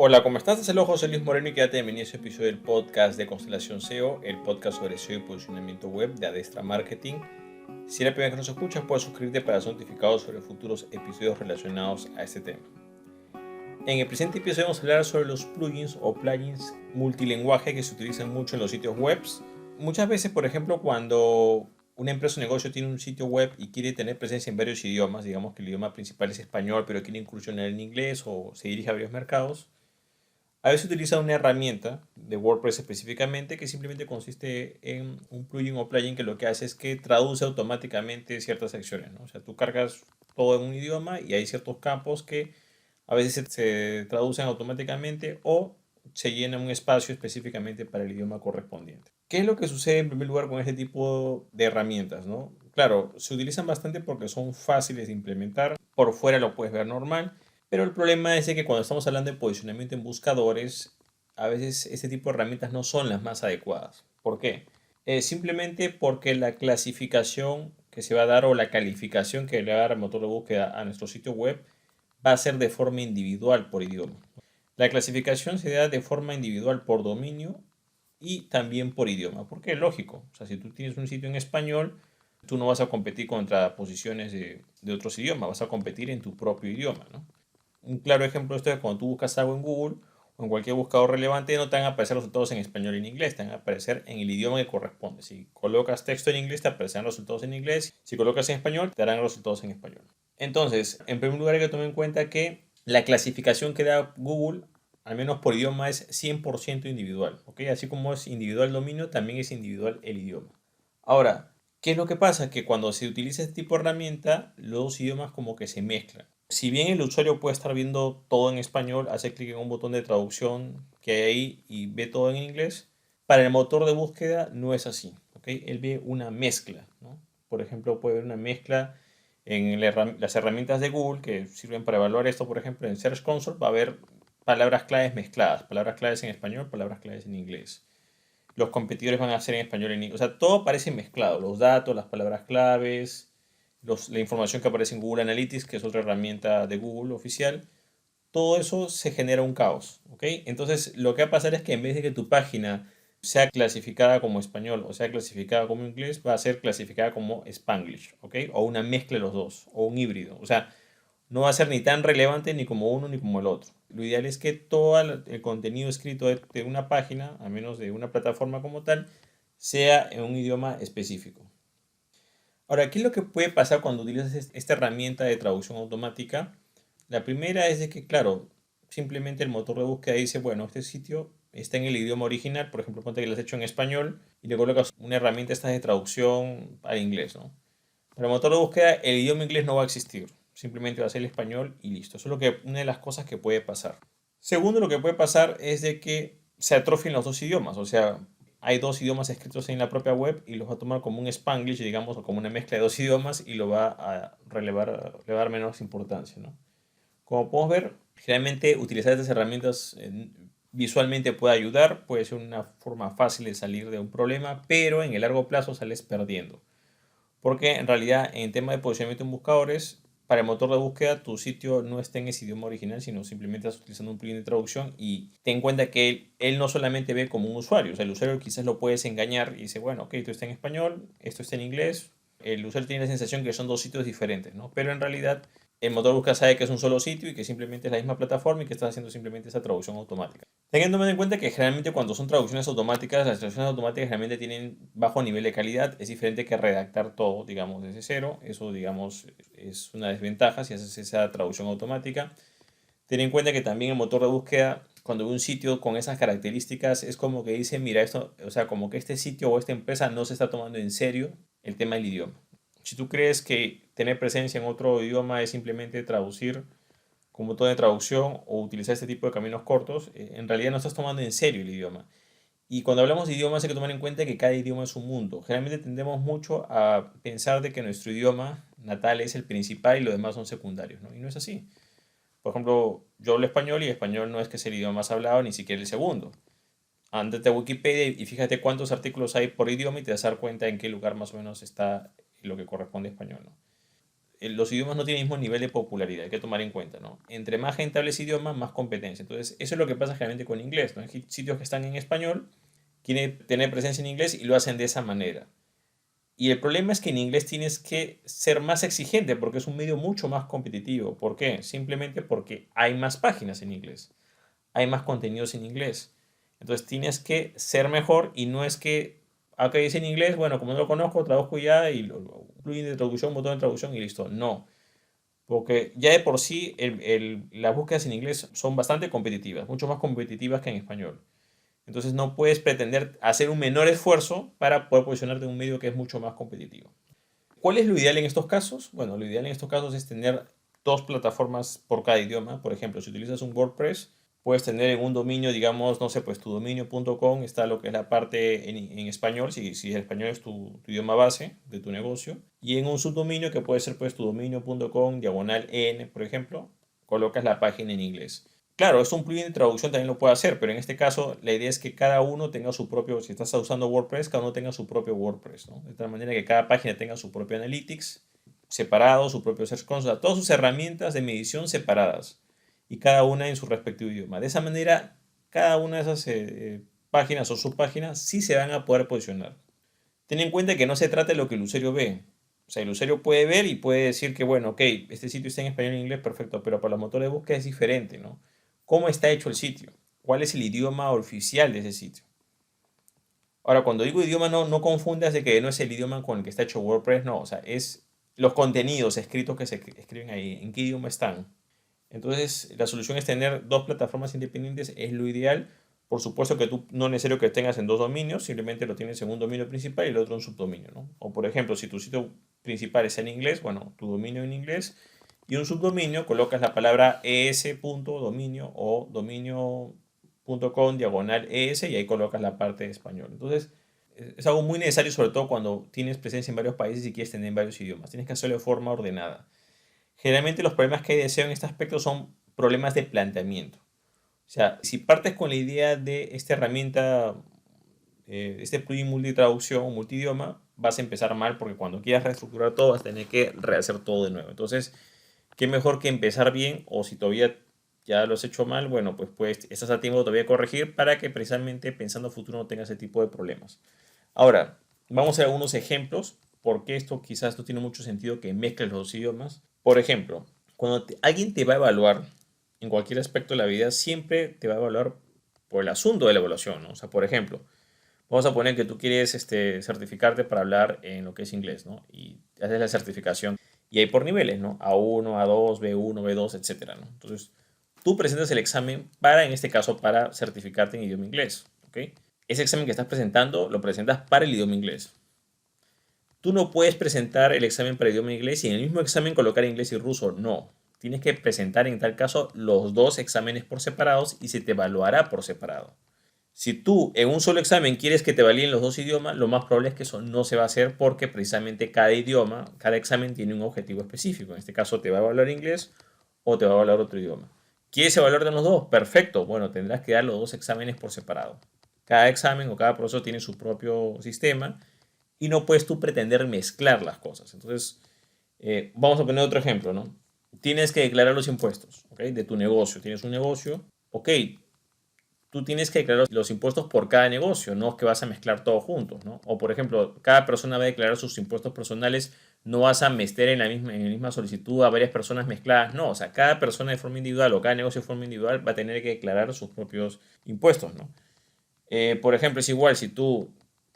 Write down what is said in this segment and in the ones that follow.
Hola, ¿cómo estás? Te saludo José Luis Moreno y quédate bienvenido a este episodio del podcast de Constelación SEO, el podcast sobre SEO y posicionamiento web de Adestra Marketing. Si es la primera vez que nos escuchas, puedes suscribirte para ser notificado sobre futuros episodios relacionados a este tema. En el presente episodio vamos a hablar sobre los plugins o plugins multilingüaje que se utilizan mucho en los sitios web. Muchas veces, por ejemplo, cuando una empresa o negocio tiene un sitio web y quiere tener presencia en varios idiomas, digamos que el idioma principal es español, pero quiere incursionar en inglés o se dirige a varios mercados, a veces utiliza una herramienta de WordPress específicamente que simplemente consiste en un plugin o plugin que lo que hace es que traduce automáticamente ciertas secciones, ¿no? O sea, tú cargas todo en un idioma y hay ciertos campos que a veces se traducen automáticamente o se llena un espacio específicamente para el idioma correspondiente. ¿Qué es lo que sucede en primer lugar con este tipo de herramientas, no? Claro, se utilizan bastante porque son fáciles de implementar. Por fuera lo puedes ver normal, pero el problema es de que cuando estamos hablando de posicionamiento en buscadores, a veces este tipo de herramientas no son las más adecuadas. ¿Por qué? Simplemente porque la clasificación que se va a dar o la calificación que le va a dar el motor de búsqueda a nuestro sitio web va a ser de forma individual por idioma. La clasificación se da de forma individual por dominio y también por idioma. Porque es lógico. O sea, si tú tienes un sitio en español, tú no vas a competir contra posiciones de otros idiomas, vas a competir en tu propio idioma, ¿no? Un claro ejemplo de esto es cuando tú buscas algo en Google o en cualquier buscador relevante, no te van a aparecer resultados en español y en inglés, te van a aparecer en el idioma que corresponde. Si colocas texto en inglés, te aparecerán resultados en inglés. Si colocas en español, te darán resultados en español. Entonces, en primer lugar hay que tomar en cuenta que la clasificación que da Google, al menos por idioma, es 100% individual. ¿Ok? Así como es individual el dominio, también es individual el idioma. Ahora, ¿qué es lo que pasa? Que cuando se utiliza este tipo de herramienta, los dos idiomas como que se mezclan. Si bien el usuario puede estar viendo todo en español, hace clic en un botón de traducción que hay ahí y ve todo en inglés, para el motor de búsqueda no es así. ¿Ok? Él ve una mezcla, ¿no? Por ejemplo, puede ver una mezcla en las herramientas de Google que sirven para evaluar esto. Por ejemplo, en Search Console va a haber palabras claves mezcladas, palabras claves en español, palabras claves en inglés. Los competidores van a ser en español y en inglés. O sea, todo parece mezclado. Los datos, las palabras claves, la información que aparece en Google Analytics, que es otra herramienta de Google oficial. Todo eso se genera un caos. ¿Ok? Entonces, lo que va a pasar es que en vez de que tu página sea clasificada como español o sea clasificada como inglés, va a ser clasificada como Spanglish. ¿Ok? O una mezcla de los dos. O un híbrido. O sea, no va a ser ni tan relevante ni como uno ni como el otro. Lo ideal es que todo el contenido escrito de una página, a menos de una plataforma como tal, sea en un idioma específico. Ahora, ¿qué es lo que puede pasar cuando utilizas esta herramienta de traducción automática? La primera es de que, claro, simplemente el motor de búsqueda dice, bueno, este sitio está en el idioma original, por ejemplo, ponte que lo has hecho en español y le colocas una herramienta esta de traducción al inglés, ¿no? Para el motor de búsqueda, el idioma inglés no va a existir. Simplemente va a ser el español y listo. Eso es una de las cosas que puede pasar. Segundo, lo que puede pasar es de que se atrofien los dos idiomas. O sea, hay dos idiomas escritos en la propia web y los va a tomar como un Spanglish, digamos, o como una mezcla de dos idiomas y lo va a relevar, le va a dar menos importancia, ¿no? Como podemos ver, generalmente utilizar estas herramientas visualmente puede ayudar, puede ser una forma fácil de salir de un problema, pero en el largo plazo sales perdiendo. Porque en realidad en tema de posicionamiento en buscadores, para el motor de búsqueda tu sitio no está en ese idioma original, sino simplemente estás utilizando un plugin de traducción y ten en cuenta que él no solamente ve como un usuario, o sea, el usuario quizás lo puedes engañar y dice, bueno, ok, esto está en español, esto está en inglés, el usuario tiene la sensación que son dos sitios diferentes, ¿no? Pero en realidad el motor de búsqueda sabe que es un solo sitio y que simplemente es la misma plataforma y que estás haciendo simplemente esa traducción automática. Teniendo en cuenta que generalmente cuando son traducciones automáticas, las traducciones automáticas generalmente tienen bajo nivel de calidad. Es diferente que redactar todo, digamos, desde cero. Eso, digamos, es una desventaja si haces esa traducción automática. Ten en cuenta que también el motor de búsqueda, cuando ve un sitio con esas características, es como que dice, mira, esto, o sea, como que este sitio o esta empresa no se está tomando en serio el tema del idioma. Si tú crees que tener presencia en otro idioma es simplemente traducir como botón de traducción o utilizar este tipo de caminos cortos, en realidad no estás tomando en serio el idioma. Y cuando hablamos de idiomas hay que tomar en cuenta que cada idioma es un mundo. Generalmente tendemos mucho a pensar de que nuestro idioma natal es el principal y los demás son secundarios, ¿no? Y no es así. Por ejemplo, yo hablo español y español no es que sea el idioma más hablado, ni siquiera el segundo. Ándate a Wikipedia y fíjate cuántos artículos hay por idioma y te vas a dar cuenta en qué lugar más o menos está lo que corresponde a español, ¿no? los idiomas no tienen el mismo nivel de popularidad, hay que tomar en cuenta, ¿no? Entre más gente hable ese idioma, más competencia. Entonces, eso es lo que pasa generalmente con inglés, ¿no? Hay sitios que están en español, quieren tener presencia en inglés y lo hacen de esa manera. Y el problema es que en inglés tienes que ser más exigente porque es un medio mucho más competitivo. ¿Por qué? Simplemente porque hay más páginas en inglés, hay más contenidos en inglés. Entonces tienes que ser mejor y no es que, acá dice en inglés, bueno, como no lo conozco, traduzco ya y lo plugin de traducción, botón de traducción y listo. No, porque ya de por sí las búsquedas en inglés son bastante competitivas, mucho más competitivas que en español. Entonces no puedes pretender hacer un menor esfuerzo para poder posicionarte en un medio que es mucho más competitivo. ¿Cuál es lo ideal en estos casos? Bueno, lo ideal en estos casos es tener dos plataformas por cada idioma. Por ejemplo, si utilizas un WordPress, puedes tener en un dominio, digamos, no sé, pues tudominio.com está lo que es la parte en español, si el español es tu idioma base de tu negocio. Y en un subdominio que puede ser pues tudominio.com, diagonal en, por ejemplo, colocas la página en inglés. Claro, es un plugin de traducción también lo puede hacer, pero en este caso la idea es que cada uno tenga su propio, si estás usando WordPress, cada uno tenga su propio WordPress, ¿no? De tal manera que cada página tenga su propio Analytics separado, su propio Search Console, todas sus herramientas de medición separadas y cada una en su respectivo idioma. De esa manera, cada una de esas páginas o subpáginas sí se van a poder posicionar. Ten en cuenta que no se trata de lo que el usuario ve. O sea, el usuario puede ver y puede decir que, bueno, ok, este sitio está en español y en inglés, perfecto, pero para los motores de búsqueda es diferente, ¿no? ¿Cómo está hecho el sitio? ¿Cuál es el idioma oficial de ese sitio? Ahora, cuando digo idioma, no confundas de que no es el idioma con el que está hecho WordPress, no, o sea, es los contenidos escritos que se escriben ahí, en qué idioma están. Entonces, la solución es tener dos plataformas independientes, es lo ideal. Por supuesto que tú no es necesario que tengas en dos dominios, simplemente lo tienes en un dominio principal y el otro en subdominio, ¿no? O por ejemplo, si tu sitio principal es en inglés, bueno, tu dominio en inglés y un subdominio, colocas la palabra es.dominio o dominio.com diagonal es y ahí colocas la parte de español. Entonces, es algo muy necesario, sobre todo cuando tienes presencia en varios países y quieres tener en varios idiomas. Tienes que hacerlo de forma ordenada. Generalmente los problemas que hay de SEO en este aspecto son problemas de planteamiento. O sea, si partes con la idea de esta herramienta, este plugin multitraducción o multidioma, vas a empezar mal porque cuando quieras reestructurar todo vas a tener que rehacer todo de nuevo. Entonces, qué mejor que empezar bien o si todavía ya lo has hecho mal, bueno, pues estás a tiempo todavía de corregir para que precisamente pensando a futuro no tengas ese tipo de problemas. Ahora, vamos a ver algunos ejemplos porque esto quizás no tiene mucho sentido que mezcles los dos idiomas. Por ejemplo, cuando alguien te va a evaluar en cualquier aspecto de la vida, siempre te va a evaluar por el asunto de la evaluación, ¿no? O sea, por ejemplo, vamos a poner que tú quieres certificarte para hablar en lo que es inglés, ¿no? Y haces la certificación. Y hay por niveles, ¿no? A1, A2, B1, B2, etcétera, ¿no? Entonces, tú presentas el examen para, en este caso, para certificarte en idioma inglés, ¿ok? Ese examen que estás presentando lo presentas para el idioma inglés. Tú no puedes presentar el examen para idioma inglés y en el mismo examen colocar inglés y ruso. No. Tienes que presentar en tal caso los dos exámenes por separados y se te evaluará por separado. Si tú en un solo examen quieres que te validen los dos idiomas, lo más probable es que eso no se va a hacer porque precisamente cada idioma, cada examen tiene un objetivo específico. En este caso te va a evaluar inglés o te va a evaluar otro idioma. ¿Quieres evaluar de los dos? Perfecto. Bueno, tendrás que dar los dos exámenes por separado. Cada examen o cada profesor tiene su propio sistema y no puedes tú pretender mezclar las cosas. Entonces, vamos a poner otro ejemplo, ¿no? Tienes que declarar los impuestos, ¿ok? De tu negocio. Tienes un negocio, ok, tú tienes que declarar los impuestos por cada negocio, no es que vas a mezclar todo juntos, ¿no? O por ejemplo, cada persona va a declarar sus impuestos personales, no vas a meter en la misma solicitud a varias personas mezcladas, no, o sea, cada persona de forma individual o cada negocio de forma individual va a tener que declarar sus propios impuestos, ¿no? Por ejemplo, es igual, si tú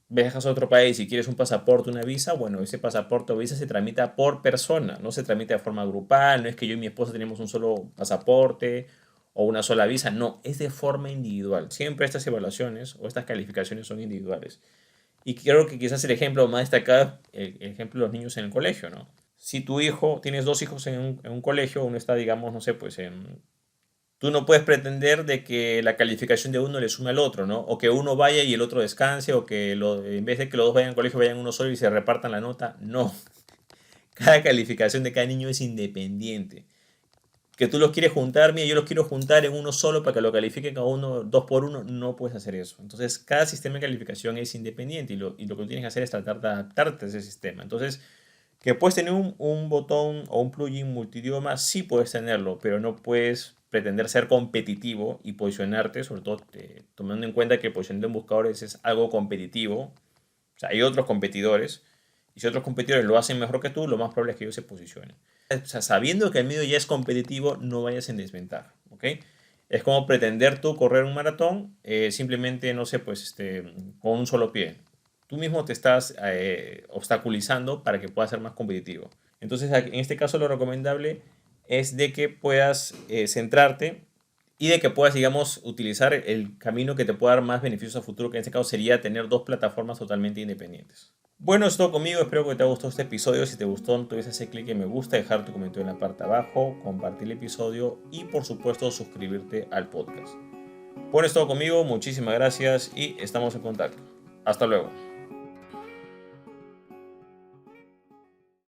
viajas a otro país y quieres un pasaporte, una visa, bueno, ese pasaporte o visa se tramita por persona, no se tramita de forma grupal, no es que yo y mi esposa tenemos un solo pasaporte o una sola visa, no, es de forma individual. Siempre estas evaluaciones o estas calificaciones son individuales. Y creo que quizás el ejemplo más destacado es el ejemplo de los niños en el colegio, ¿no? Si tu hijo, tienes dos hijos en un colegio, uno está, digamos, no sé, pues tú no puedes pretender de que la calificación de uno le sume al otro, ¿no? O que uno vaya y el otro descanse, o que en vez de que los dos vayan al colegio, vayan uno solo y se repartan la nota. No. Cada calificación de cada niño es independiente. Que tú los quieres juntar, mira, yo los quiero juntar en uno solo para que lo califiquen cada uno, dos por uno, no puedes hacer eso. Entonces, cada sistema de calificación es independiente y lo que tú tienes que hacer es tratar de adaptarte a ese sistema. Entonces, Que puedes tener un botón o un plugin multidioma, sí puedes tenerlo, pero no puedes pretender ser competitivo y posicionarte, sobre todo tomando en cuenta que el posicionamiento en buscadores es algo competitivo. O sea, hay otros competidores, y si otros competidores lo hacen mejor que tú, lo más probable es que ellos se posicionen. O sea, sabiendo que el medio ya es competitivo, no vayas en desventaja, ¿ok? Es como pretender tú correr un maratón, simplemente, no sé, pues, con un solo pie. Tú mismo te estás obstaculizando para que puedas ser más competitivo. Entonces, en este caso, lo recomendable es de que puedas centrarte y de que puedas, digamos, utilizar el camino que te pueda dar más beneficios a futuro, que en este caso sería tener dos plataformas totalmente independientes. Bueno, es todo conmigo, espero que te haya gustado este episodio. Si te gustó, no te olvides hacer clic en me gusta, dejar tu comentario en la parte de abajo, compartir el episodio y por supuesto suscribirte al podcast. Bueno, es todo conmigo, muchísimas gracias y estamos en contacto. Hasta luego.